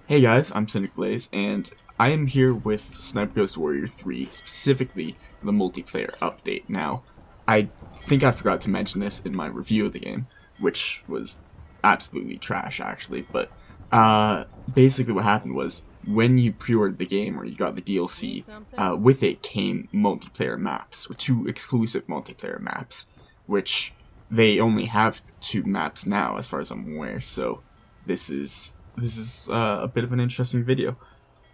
Hey guys, I'm Cynic Blaze, and I am here with Sniper Ghost Warrior 3, specifically the multiplayer update. Now, I think I forgot to mention this in my review of the game, which was absolutely trash actually, but basically what happened was, when you pre-ordered the game or you got the DLC, with it came multiplayer maps, or 2 exclusive multiplayer maps, which they only have 2 maps now as far as I'm aware, so this is a bit of an interesting video.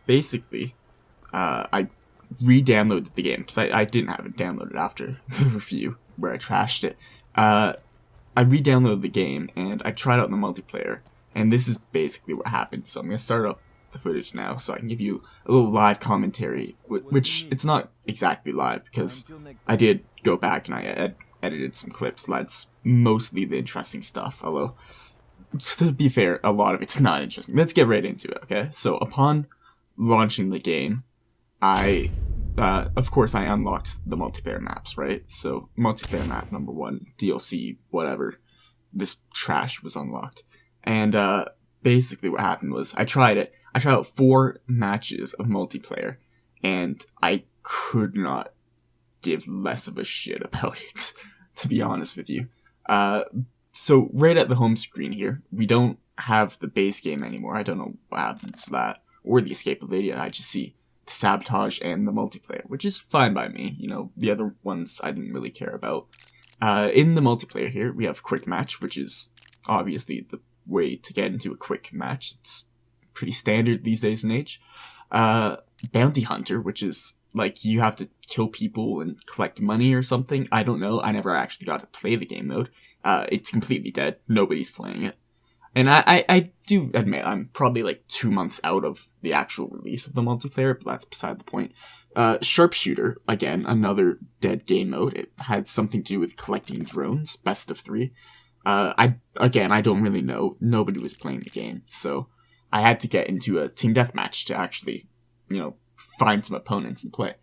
Basically, I re-downloaded the game, because I didn't have it downloaded after the review, where I trashed it. I re-downloaded the game, and I tried out the multiplayer, and this is basically what happened. So I'm going to start up the footage now, so I can give you a little live commentary, which it's not exactly live, because I did go back and I edited some clips. That's mostly the interesting stuff, although to be fair, a lot of it's not interesting. Let's get right into it, okay? So, upon launching the game, of course, I unlocked the multiplayer maps, right? So, multiplayer map number 1, DLC, whatever, this trash was unlocked. And, basically what happened was, I tried it. I tried out 4 matches of multiplayer, and I could not give less of a shit about it, to be honest with you. So, right at the home screen here, we don't have the base game anymore. I don't know what happened to that, or the escapability. I just see the sabotage and the multiplayer, which is fine by me. You know, the other ones I didn't really care about. In the multiplayer here, we have quick match, which is obviously the way to get into a quick match. It's pretty standard these days and age. Bounty hunter, which is like you have to kill people and collect money or something. I don't know. I never actually got to play the game mode. It's completely dead. Nobody's playing it. And I do admit I'm probably like 2 months out of the actual release of the multiplayer, but that's beside the point. Sharpshooter, again, another dead game mode. It had something to do with collecting drones, best of 3. I don't really know. Nobody was playing the game, so I had to get into a team deathmatch to actually, find some opponents and play.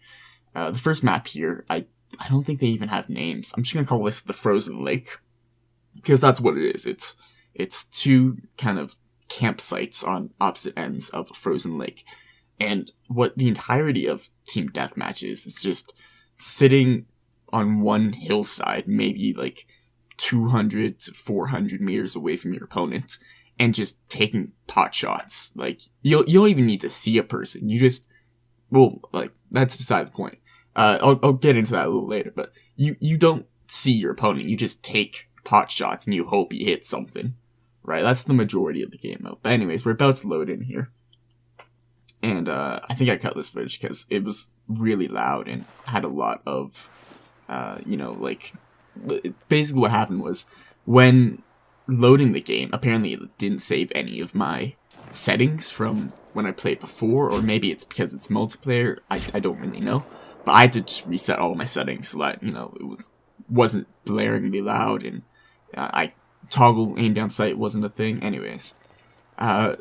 The first map here, I don't think they even have names. I'm just gonna call this the Frozen Lake, because that's what it is. It's 2 kind of campsites on opposite ends of a frozen lake. And what the entirety of Team Deathmatch is just sitting on one hillside, maybe like 200 to 400 meters away from your opponent, and just taking pot shots. Like, you don't even need to see a person. You just, that's beside the point. I'll get into that a little later, but you don't see your opponent. You just take pot shots and you hope he hits something, right? That's the majority of the game mode. But anyways, we're about to load in here, and I think I cut this footage because it was really loud and had a lot of basically what happened was, when loading the game, apparently it didn't save any of my settings from when I played before, or maybe it's because it's multiplayer. I don't really know, but I had to just reset all my settings so that it wasn't blaringly loud, and I toggle aim down sight wasn't a thing. Anyways,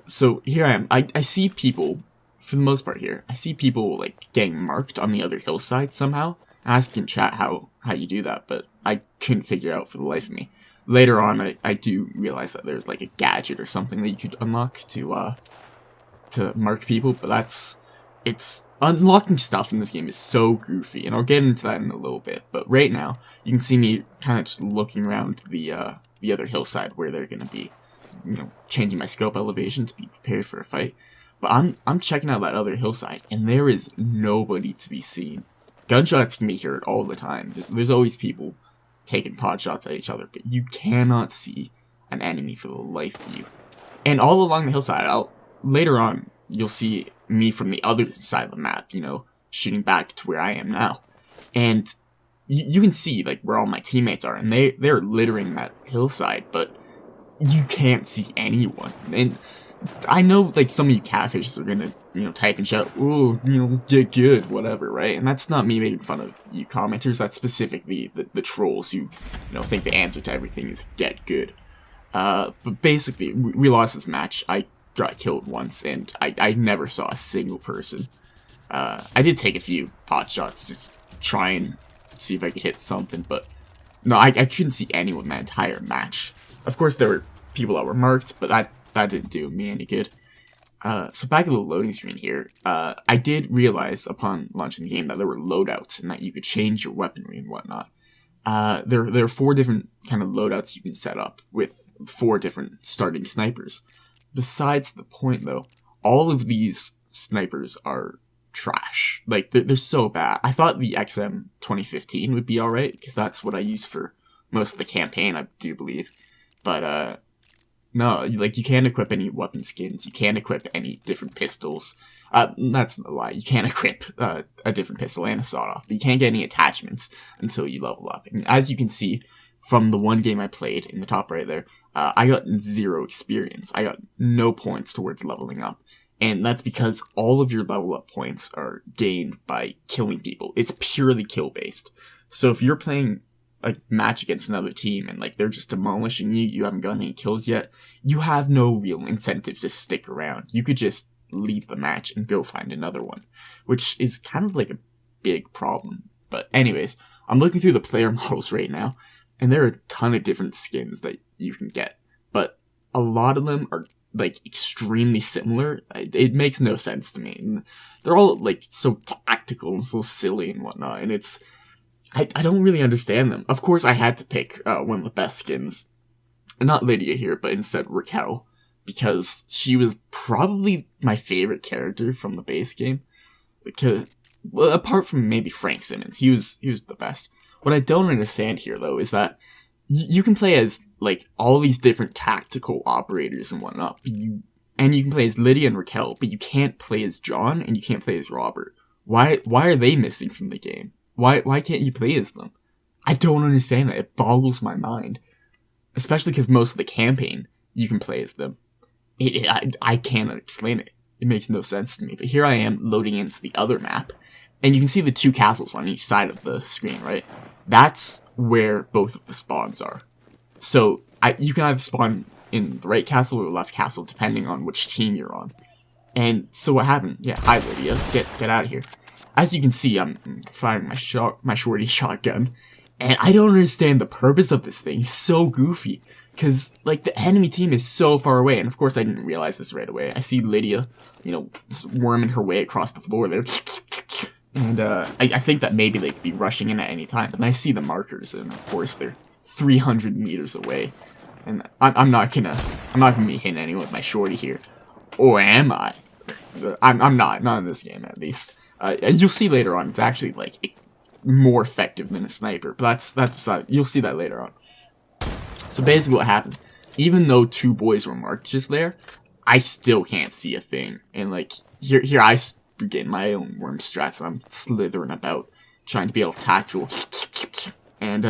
so here I am. I see people, for the most part here, I see people like getting marked on the other hillside somehow. I asked in chat how you do that, but I couldn't figure out for the life of me. Later on, I do realize that there's like a gadget or something that you could unlock to mark people, but it's unlocking stuff in this game is so goofy, and I'll get into that in a little bit. But right now, you can see me kind of just looking around the other hillside where they're gonna be, changing my scope elevation to be prepared for a fight. But I'm checking out that other hillside, and there is nobody to be seen. Gunshots can be heard all the time. There's always people taking pot shots at each other, but you cannot see an enemy for the life of you. And all along the hillside, later on, you'll see me from the other side of the map, shooting back to where I am now. And you can see, like, where all my teammates are, and they're littering that hillside, but you can't see anyone. And I know, like, some of you catfishes are gonna, type and shout, "Oh, get good," whatever, right? And that's not me making fun of you commenters. That's specifically the trolls who, think the answer to everything is get good. But basically, we lost this match. I got killed once, and I never saw a single person. I did take a few pot shots, just try and see if I could hit something, but no, I couldn't see anyone that entire match. Of course, there were people that were marked, but that didn't do me any good. So back at the loading screen here, I did realize upon launching the game that there were loadouts and that you could change your weaponry and whatnot. There are 4 different kind of loadouts you can set up with 4 different starting snipers. Besides the point, though, all of these snipers are trash. Like, they're so bad. I thought the XM 2015 would be alright, because that's what I use for most of the campaign, I do believe. But, no, like, you can't equip any weapon skins, you can't equip any different pistols. That's a lie, you can't equip a different pistol and a sawed-off, but you can't get any attachments until you level up. And as you can see from the one game I played in the top right there, I got 0 experience. I got no points towards leveling up. And that's because all of your level up points are gained by killing people. It's purely kill based. So if you're playing a match against another team and like they're just demolishing you, you haven't gotten any kills yet, you have no real incentive to stick around. You could just leave the match and go find another one, which is kind of like a big problem. But anyways, I'm looking through the player models right now, and there are a ton of different skins that you can get, but a lot of them are like extremely similar. It makes no sense to me. And they're all like so tactical and so silly and whatnot, and it's I don't really understand them. Of course, I had to pick one of the best skins. Not Lydia here, but instead Raquel. Because she was probably my favorite character from the base game. Because, well, apart from maybe Frank Simmons, he was the best. What I don't understand here, though, is that you can play as, like, all these different tactical operators and whatnot. And you can play as Lydia and Raquel, but you can't play as John and you can't play as Robert. Why are they missing from the game? Why can't you play as them? I don't understand that. It boggles my mind. Especially because most of the campaign, you can play as them. I cannot explain it. It makes no sense to me. But here I am loading into the other map. And you can see the 2 castles on each side of the screen, right? That's where both of the spawns are. So you can either spawn in the right castle or the left castle, depending on which team you're on. And so what happened? Yeah, hi Lydia. Get out of here. As you can see, I'm firing my shorty shotgun, and I don't understand the purpose of this thing. It's so goofy, because like the enemy team is so far away, and of course I didn't realize this right away. I see Lydia, worming her way across the floor there, and I think that maybe they could be rushing in at any time. And I see the markers, and of course they're 300 meters away, and I'm not gonna be hitting anyone with my shorty here, or am I? I'm not in this game at least. You'll see later on, it's actually, like, more effective than a sniper, but that's beside, you'll see that later on. So basically what happened, even though 2 boys were marked just there, I still can't see a thing, and, like, here I begin my own worm strats, and I'm slithering about, trying to be able to tactical, and,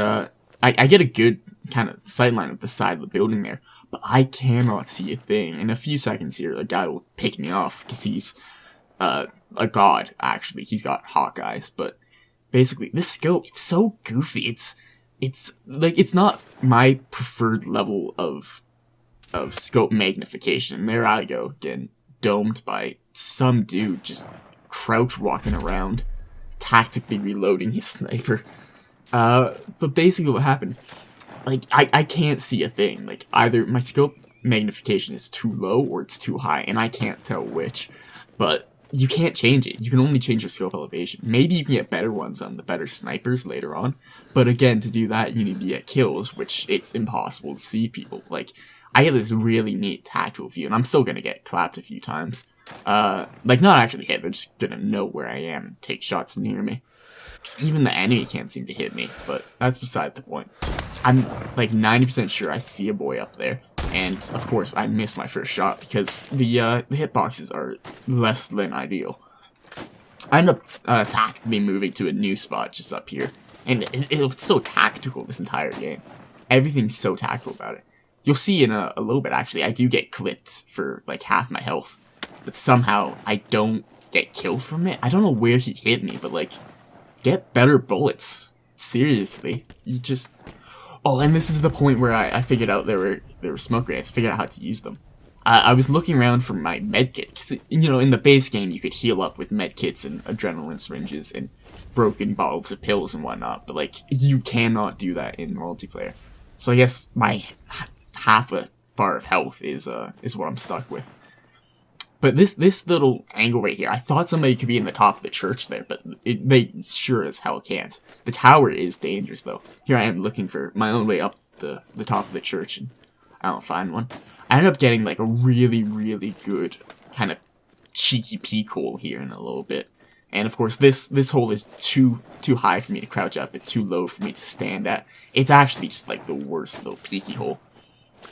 I get a good kind of sightline of the side of the building there, but I cannot see a thing. In a few seconds here, a guy will pick me off, because he's, a god, actually. He's got hawk eyes, but basically, this scope, it's so goofy. It's not my preferred level of scope magnification. There I go, getting domed by some dude just crouch walking around, tactically reloading his sniper. But basically what happened, like, I can't see a thing. Like, either my scope magnification is too low or it's too high, and I can't tell which. But you can't change it. You can only change your scope elevation. Maybe you can get better ones on the better snipers later on, but again, to do that, you need to get kills, which it's impossible to see people. Like, I get this really neat tactical view, and I'm still gonna get clapped a few times. Like, not actually hit, they're just gonna know where I am and take shots near me. Even the enemy can't seem to hit me, but that's beside the point. I'm, like, 90% sure I see a boy up there. And, of course, I missed my first shot because the hitboxes are less than ideal. I end up tactically moving to a new spot just up here. And it's so tactical, this entire game. Everything's so tactical about it. You'll see in a little bit, actually, I do get clipped for, like, half my health. But somehow, I don't get killed from it. I don't know where he hit me, but, like, get better bullets. Seriously. You just... Oh, and this is the point where I figured out there were smoke grenades. I figured out how to use them. I was looking around for my medkit, because, in the base game you could heal up with medkits and adrenaline syringes and broken bottles of pills and whatnot, but, like, you cannot do that in multiplayer. So I guess my half a bar of health is what I'm stuck with. But this little angle right here, I thought somebody could be in the top of the church there, but they sure as hell can't. The tower is dangerous, though. Here I am looking for my own way up the top of the church, and I don't find one. I ended up getting, like, a really, really good kind of cheeky peek hole here in a little bit. And, of course, this hole is too high for me to crouch up, but too low for me to stand at. It's actually just, like, the worst little peeky hole.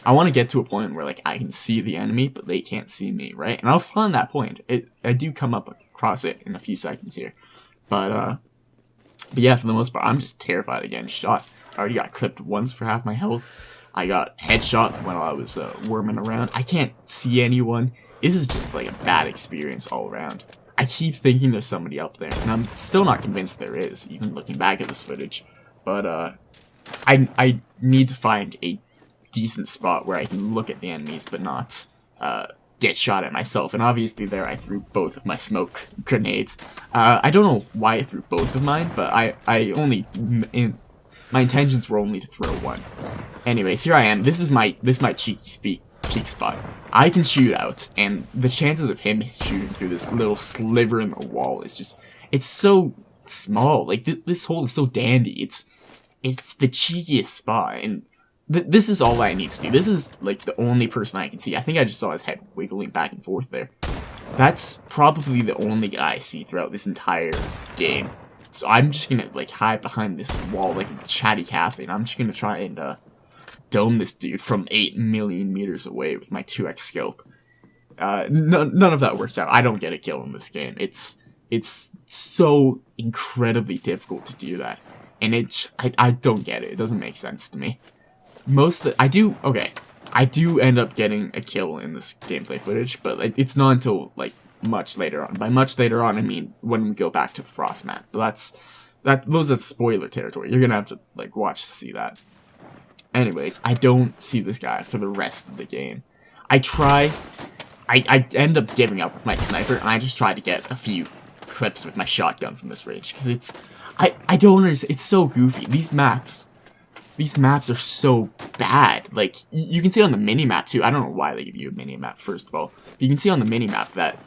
I want to get to a point where, like, I can see the enemy, but they can't see me, right? And I'll find that point. I do come up across it in a few seconds here. But yeah, for the most part, I'm just terrified of getting shot. I already got clipped once for half my health. I got headshot while I was worming around. I can't see anyone. This is just, like, a bad experience all around. I keep thinking there's somebody up there, and I'm still not convinced there is, even looking back at this footage. But I need to find a decent spot where I can look at the enemies but not get shot at myself. And obviously there I threw both of my smoke grenades. I don't know why I threw both of mine, but my intentions were only to throw one. Anyways, here I am. This is my cheeky peak spot. I can shoot out, and the chances of him shooting through this little sliver in the wall is just, it's so small. Like, this hole is so dandy. It's the cheekiest spot, and this is all I need to see. This is, like, the only person I can see. I think I just saw his head wiggling back and forth there. That's probably the only guy I see throughout this entire game. So I'm just gonna, like, hide behind this wall like a chatty Cathy, and I'm just gonna try and dome this dude from 8 million meters away with my 2x scope. None of that works out. I don't get a kill in this game. It's so incredibly difficult to do that, and I don't get it. It doesn't make sense to me. I do end up getting a kill in this gameplay footage, but like, it's not until like much later on. By much later on, I mean when we go back to the frost map. But those are spoiler territory. You're gonna have to like watch to see that. Anyways, I don't see this guy for the rest of the game. I end up giving up with my sniper, and I just try to get a few clips with my shotgun from this range, because I don't understand. It's so goofy. These maps are so bad. Like, you can see on the mini-map, too. I don't know why they give you a mini-map, first of all. But you can see on the mini-map that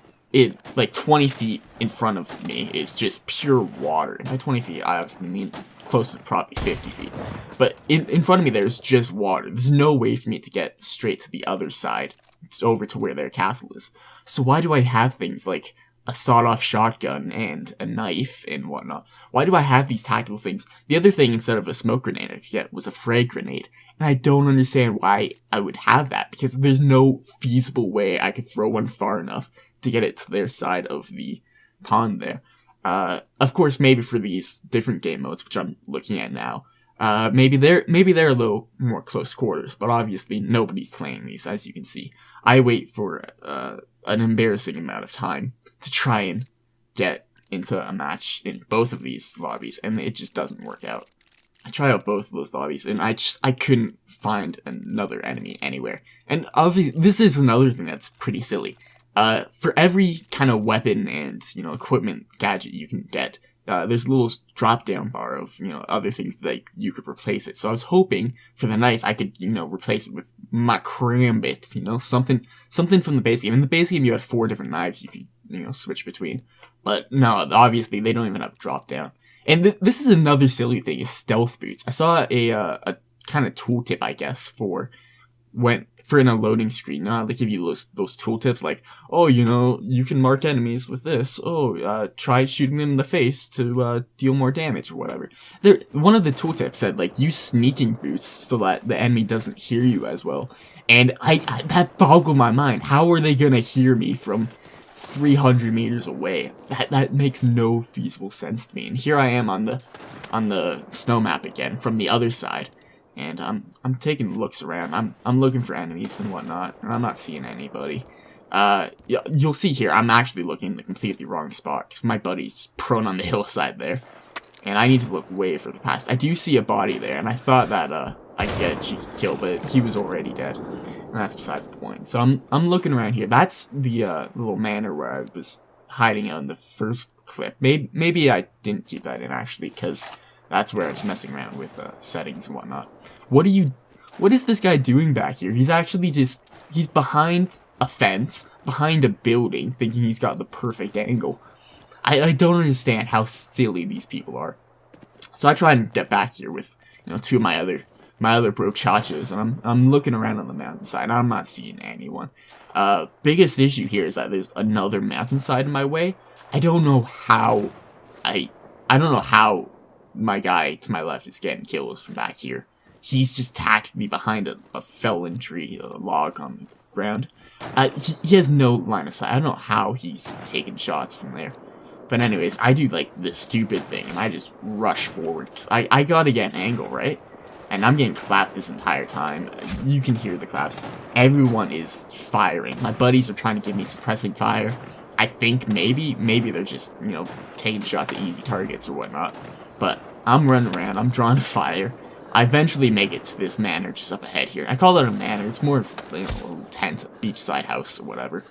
like, 20 feet in front of me is just pure water. And by 20 feet, I obviously mean close to probably 50 feet. But in front of me, there's just water. There's no way for me to get straight to the other side. It's over to where their castle is. So why do I have things like a sawed-off shotgun and a knife and whatnot? Why do I have these tactical things? The other thing, instead of a smoke grenade I could get, was a frag grenade. And I don't understand why I would have that, because there's no feasible way I could throw one far enough to get it to their side of the pond there. Of course, maybe for these different game modes, which I'm looking at now, maybe they're a little more close quarters, but obviously nobody's playing these, as you can see. I wait for an embarrassing amount of time to try and get into a match in both of these lobbies, and it just doesn't work out. I try out both of those lobbies, and I couldn't find another enemy anywhere. And obviously, this is another thing that's pretty silly. For every kind of weapon and, equipment gadget you can get, there's a little drop-down bar of, other things that you could replace it. So I was hoping for the knife I could, replace it with my Krambit, something from the base game. In the base game, you had 4 different knives you could, switch between. But no, obviously, they don't even have drop-down. And this is another silly thing, is stealth boots. I saw a kind of tooltip, I guess, for in a loading screen. They give you those tooltips like, oh, you can mark enemies with this. Oh, try shooting them in the face to deal more damage or whatever. One of the tooltips said, like, use sneaking boots so that the enemy doesn't hear you as well. And that boggled my mind. How are they gonna hear me from 300 meters away? That makes no feasible sense to me. And here I am on the snow map again from the other side. And I'm taking looks around. I'm looking for enemies and whatnot, and I'm not seeing anybody. You'll see here, I'm actually looking in the completely wrong spot, because my buddy's prone on the hillside there. And I need to look way further past. I do see a body there, and I thought that I'd get a cheeky kill, but he was already dead. And that's beside the point. So I'm looking around here. That's the little manor where I was hiding out in the first clip. Maybe I didn't keep that in, actually, because that's where I was messing around with settings and whatnot. What is this guy doing back here? He's actually he's behind a fence, behind a building, thinking he's got the perfect angle. I don't understand how silly these people are. So I try and get back here with, you know, two of my other brochachos, and I'm looking around on the mountainside, and I'm not seeing anyone. Biggest issue here is that there's another mountainside in my way. I don't know how I don't know how my guy to my left is getting kills from back here. He's just tacked me behind a fallen tree, a log on the ground. He has no line of sight. I don't know how he's taking shots from there. But anyways, I do like this stupid thing, and I just rush forward. I gotta get an angle, right? And I'm getting clapped this entire time. You can hear the claps. Everyone is firing. My buddies are trying to give me suppressing fire. I think maybe they're just, you know, taking shots at easy targets or whatnot. But I'm running around. I'm drawing fire. I eventually make it to this manor just up ahead here. I call it a manor. It's more of, you know, a little tent, a beachside house or whatever.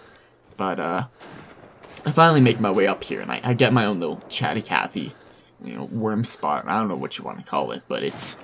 But, I finally make my way up here, and I get my own little chatty Cathy, you know, worm spot. I don't know what you want to call it, but it's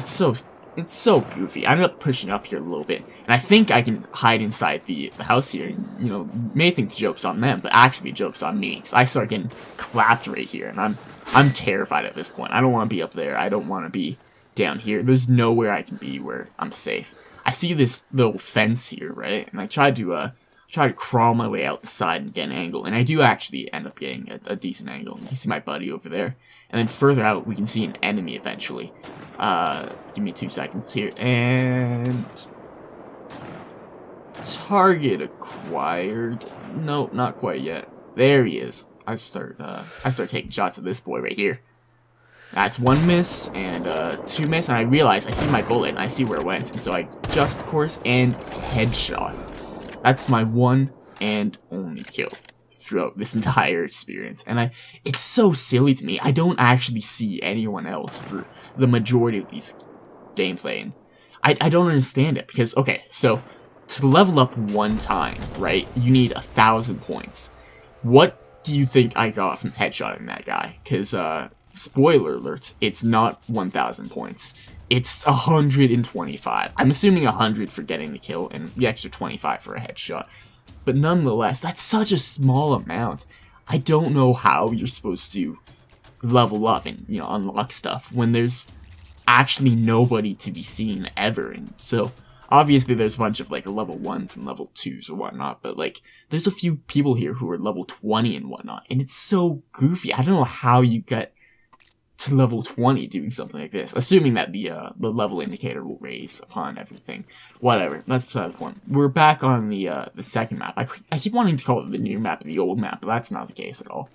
so goofy. I ended up pushing up here a little bit, and I think I can hide inside the house here. And, you know, you may think the joke's on them, but actually the joke's on me, because I start getting clapped right here, and I'm terrified at this point. I don't want to be up there. I don't want to be down here. There's nowhere I can be where I'm safe. I see this little fence here, right, and I try to crawl my way out the side and get an angle, and I do actually end up getting a decent angle. You can see my buddy over there, and then further out we can see an enemy eventually. Give me 2 seconds here, and target acquired. No, not quite yet. There he is. I start taking shots at this boy right here. That's 1 miss and 2 miss, and I realize I see my bullet and I see where it went, and so I just course and headshot. That's my one and only kill throughout this entire experience. And it's so silly to me. I don't actually see anyone else for the majority of these gameplay. And I don't understand it. Because, okay, so to level up 1 time, right, you need 1,000 points. What do you think I got from headshotting that guy? Because, spoiler alert, it's not 1,000 points. It's 125. I'm assuming 100 for getting the kill, and the extra 25 for a headshot. But nonetheless, that's such a small amount. I don't know how you're supposed to level up and, you know, unlock stuff when there's actually nobody to be seen ever. And so, obviously there's a bunch of, like, level 1s and level 2s or whatnot, but, like, there's a few people here who are level 20 and whatnot, and it's so goofy. I don't know how you get to level 20 doing something like this, assuming that the level indicator will raise upon everything. Whatever, that's beside the point. We're back on the second map. I keep wanting to call it the new map or the old map, but that's not the case at all.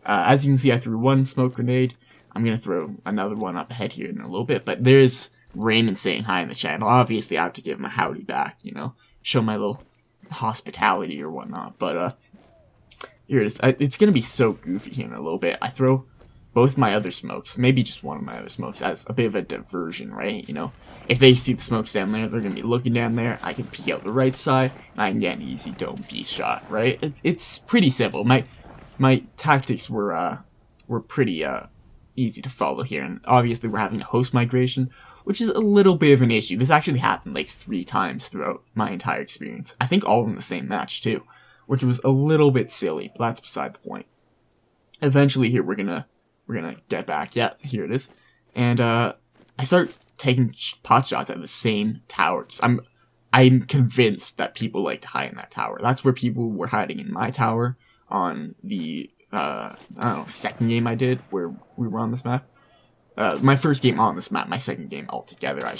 As you can see, I threw 1 smoke grenade. I'm gonna throw another one up ahead here in a little bit, but there's Raymond saying hi in the channel. Obviously, I have to give him a howdy back, you know, show my little hospitality or whatnot, but here it is. It's gonna be so goofy here in a little bit. I throw both my other smokes, maybe just one of my other smokes, as a bit of a diversion, right? You know, if they see the smokes down there, they're gonna be looking down there. I can peek out the right side, and I can get an easy dome piece shot, right? It's pretty simple. My tactics were pretty easy to follow here, and obviously we're having a host migration, which is a little bit of an issue. This actually happened like 3 times throughout my entire experience. I think all in the same match too, which was a little bit silly, but that's beside the point. Eventually here we're gonna get back. Yeah, here it is. And I start taking pot shots at the same tower. I'm convinced that people like to hide in that tower. That's where people were hiding in my tower on the I don't know, second game I did where we were on this map. My first game on this map, my second game altogether. I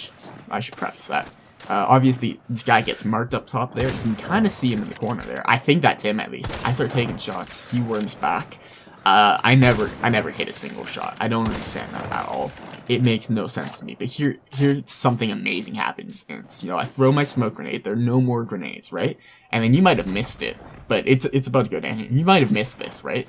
should preface that. Obviously, this guy gets marked up top there. You can kind of see him in the corner there. I think that's him at least. I start taking shots. He worms back. I never hit a single shot. I don't understand that at all. It makes no sense to me. But here something amazing happens. And, you know, I throw my smoke grenade. There are no more grenades, right? And then you might have missed it, but it's about to go down here. You might have missed this, right?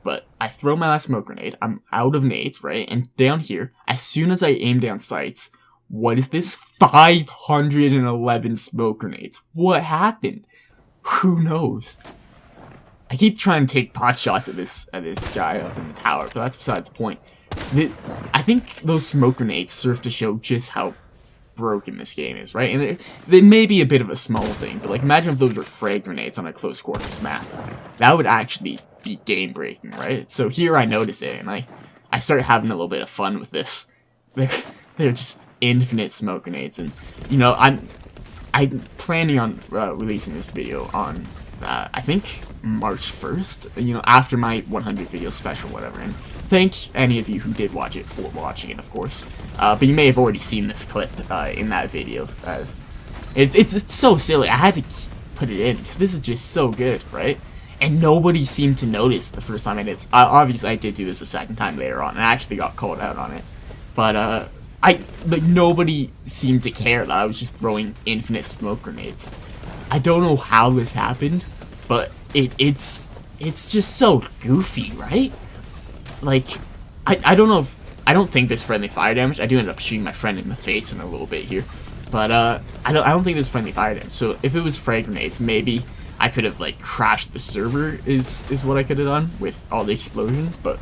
But I throw my last smoke grenade. I'm out of nades, right? And down here, as soon as I aim down sights, what is this? 511 smoke grenades. What happened? Who knows? I keep trying to take pot shots at this guy up in the tower, but that's beside the point. I think those smoke grenades serve to show just how broken this game is, right? And it may be a bit of a small thing, but like imagine if those were frag grenades on a close quarters map. That would actually be game breaking, right? So here I notice it, and I started having a little bit of fun with this. They're just infinite smoke grenades, and you know I'm planning on releasing this video on I think March 1st, you know, after my 100 video special, whatever. And thank any of you who did watch it for watching it, of course. But you may have already seen this clip in that video. It's so silly. I had to put it in because this is just so good, right? And nobody seemed to notice the first time I did. Obviously, I did do this a second time later on, and I actually got called out on it. But like nobody seemed to care that I was just throwing infinite smoke grenades. I don't know how this happened, but it's just so goofy, right? Like, I don't know if, I don't think there's friendly fire damage. I do end up shooting my friend in the face in a little bit here, but I don't think there's friendly fire damage. So if it was frag grenades, maybe I could have like crashed the server is what I could have done with all the explosions, but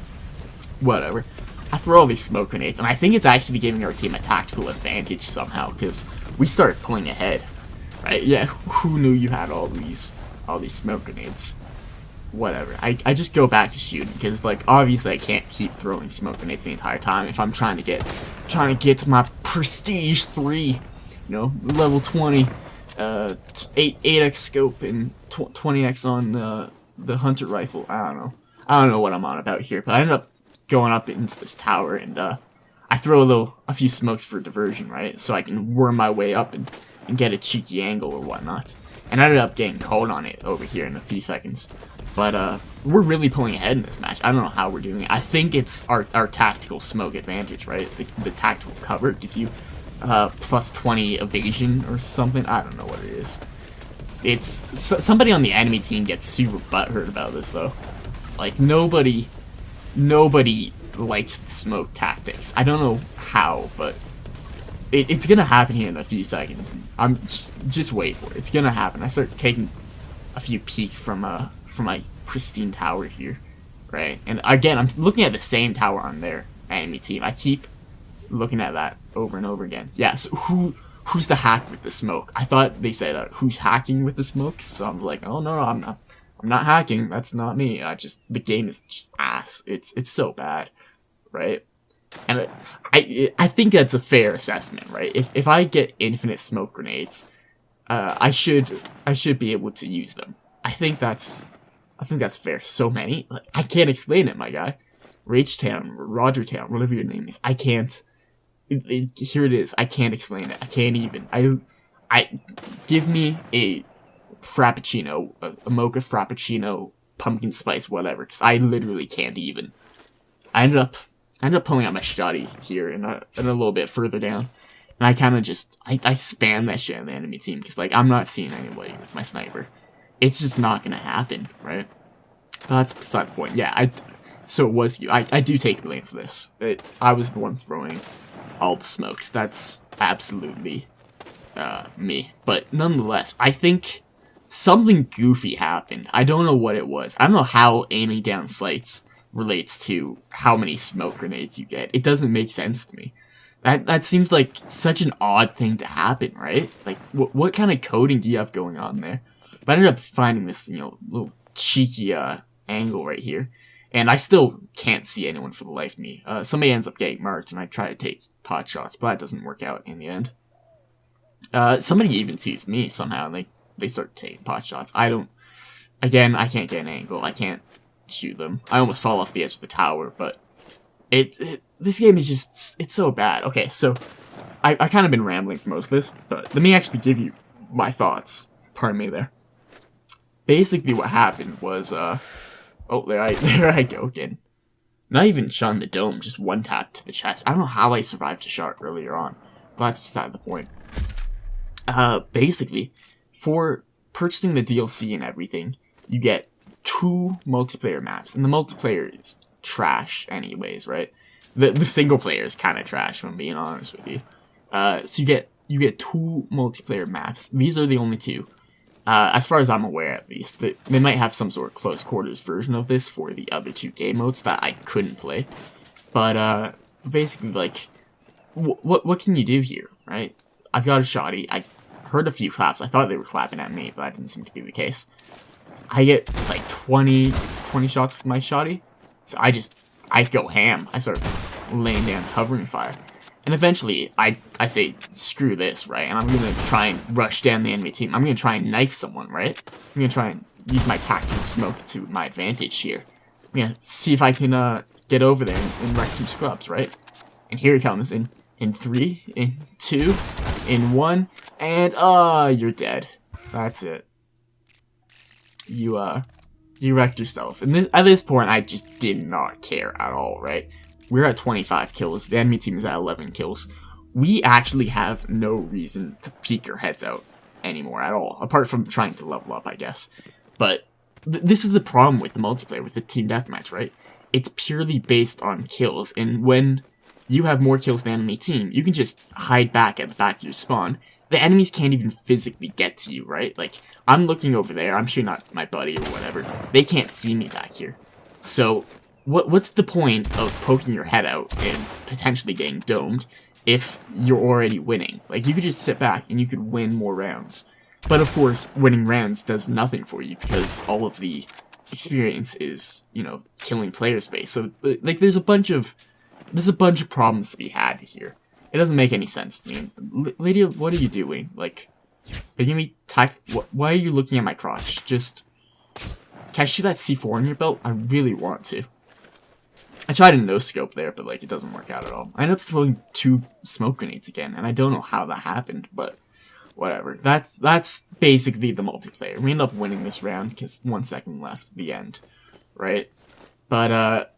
whatever. I throw all these smoke grenades, and I think it's actually giving our team a tactical advantage somehow, because we started pulling ahead. Right? Yeah, who knew you had all these smoke grenades? Whatever. I just go back to shooting because, like, obviously I can't keep throwing smoke grenades the entire time if I'm trying to get to my prestige 3, you know, level 20, 8x scope and 20x on the hunter rifle. I don't know what I'm on about here, but I ended up going up into this tower, and I throw a few smokes for diversion, right? So I can worm my way up and get a cheeky angle or whatnot. And I ended up getting called on it over here in a few seconds. But we're really pulling ahead in this match. I don't know how we're doing it. I think it's our tactical smoke advantage, right? The tactical cover gives you plus 20 evasion or something. I don't know what it is. It's somebody on the enemy team gets super butthurt about this though. Like nobody likes the smoke tactics. I don't know how, but it's gonna happen here in a few seconds. I'm just wait for it. It's gonna happen. I start taking a few peeks from my pristine tower here, right? And again, I'm looking at the same tower on their enemy team. I keep looking at that over and over again. Yeah. So who's the hack with the smoke? I thought they said who's hacking with the smokes. So I'm like, oh no, I'm not hacking. That's not me. The game is just ass. It's so bad, right? And I think that's a fair assessment, right? If I get infinite smoke grenades, I should be able to use them. I think that's fair. So many, like, I can't explain it, my guy. Ragetown, Rogertown, whatever your name is, I can't. Here it is. I can't explain it. I can't even. I give me a frappuccino, a mocha frappuccino, pumpkin spice, whatever, because I literally can't even. I ended up pulling out my shotty here and a little bit further down. And I kind of just, I spam that shit on the enemy team because, like, I'm not seeing anybody with my sniper. It's just not going to happen, right? That's beside the point. Yeah, so it was you. I do take blame for this. I was the one throwing all the smokes. That's absolutely me. But nonetheless, I think something goofy happened. I don't know what it was. I don't know how aiming down sights relates to how many smoke grenades you get. It doesn't make sense to me. That seems like such an odd thing to happen, right? Like, what kind of coding do you have going on there? But I ended up finding this, you know, little cheeky angle right here, and I still can't see anyone for the life of me. Somebody ends up getting marked, and I try to take pot shots, but that doesn't work out in the end. Somebody even sees me somehow, and they start taking pot shots. Again, I can't get an angle. I can't shoot them. I almost fall off the edge of the tower, but this game is just, it's so bad. Okay, so I kind of been rambling for most of this, but let me actually give you my thoughts. Pardon me there. Basically what happened was, oh, there I go again. Not even shot in the dome, just one tap to the chest. I don't know how I survived a shot earlier on, but that's beside the point. Basically, for purchasing the DLC and everything, you get 2 multiplayer maps, and the multiplayer is trash anyways, right? The single player is kind of trash, if I'm being honest with you. So you get 2 multiplayer maps. These are the only 2. As far as I'm aware, at least. They might have some sort of close quarters version of this for the other 2 game modes that I couldn't play. But, basically, like, what can you do here, right? I've got a shotty. I heard a few claps. I thought they were clapping at me, but that didn't seem to be the case. I get like 20 shots with my shotty. So I go ham. I start laying down covering fire. And eventually, I say, screw this, right? And I'm going to try and rush down the enemy team. I'm going to try and knife someone, right? I'm going to try and use my tactical smoke to my advantage here. I'm going to see if I can get over there and wreck some scrubs, right? And here he comes in 3, in 2, in 1, and you're dead. That's it. You wrecked yourself. And at this point, I just did not care at all, right? We're at 25 kills. The enemy team is at 11 kills. We actually have no reason to peek our heads out anymore at all, apart from trying to level up, I guess. But this is the problem with the multiplayer, with the team deathmatch, right? It's purely based on kills, and when you have more kills than the enemy team, you can just hide back at the back of your spawn. The enemies can't even physically get to you, right? Like, I'm looking over there, I'm shooting at my buddy or whatever. They can't see me back here. So, what's the point of poking your head out and potentially getting domed if you're already winning? Like, you could just sit back and you could win more rounds. But of course, winning rounds does nothing for you because all of the experience is, you know, killing player space. So, like, there's a bunch of problems to be had here. It doesn't make any sense to me. Lady, what are you doing? Like, are you gonna be why are you looking at my crotch? Just, can I shoot that C4 in your belt? I really want to. I tried a no-scope there, but, like, it doesn't work out at all. I ended up throwing 2 smoke grenades again, and I don't know how that happened, but whatever. That's basically the multiplayer. We end up winning this round, because 1 second left, the end. Right? But,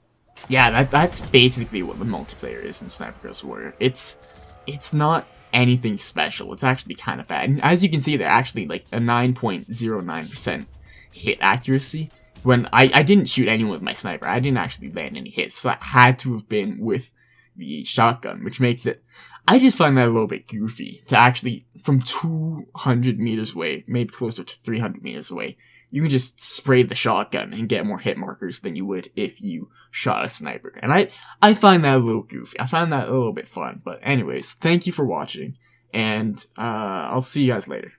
yeah, that's basically what the multiplayer is in Sniper Ghost Warrior. It's not anything special. It's actually kind of bad. And as you can see, they're actually, like, a 9.09% hit accuracy. When I didn't shoot anyone with my sniper, I didn't actually land any hits, so that had to have been with the shotgun, which makes it, I just find that a little bit goofy, to actually, from 200 meters away, maybe closer to 300 meters away, you can just spray the shotgun and get more hit markers than you would if you shot a sniper. And I find that a little goofy. I find that a little bit fun, but anyways, thank you for watching, and I'll see you guys later.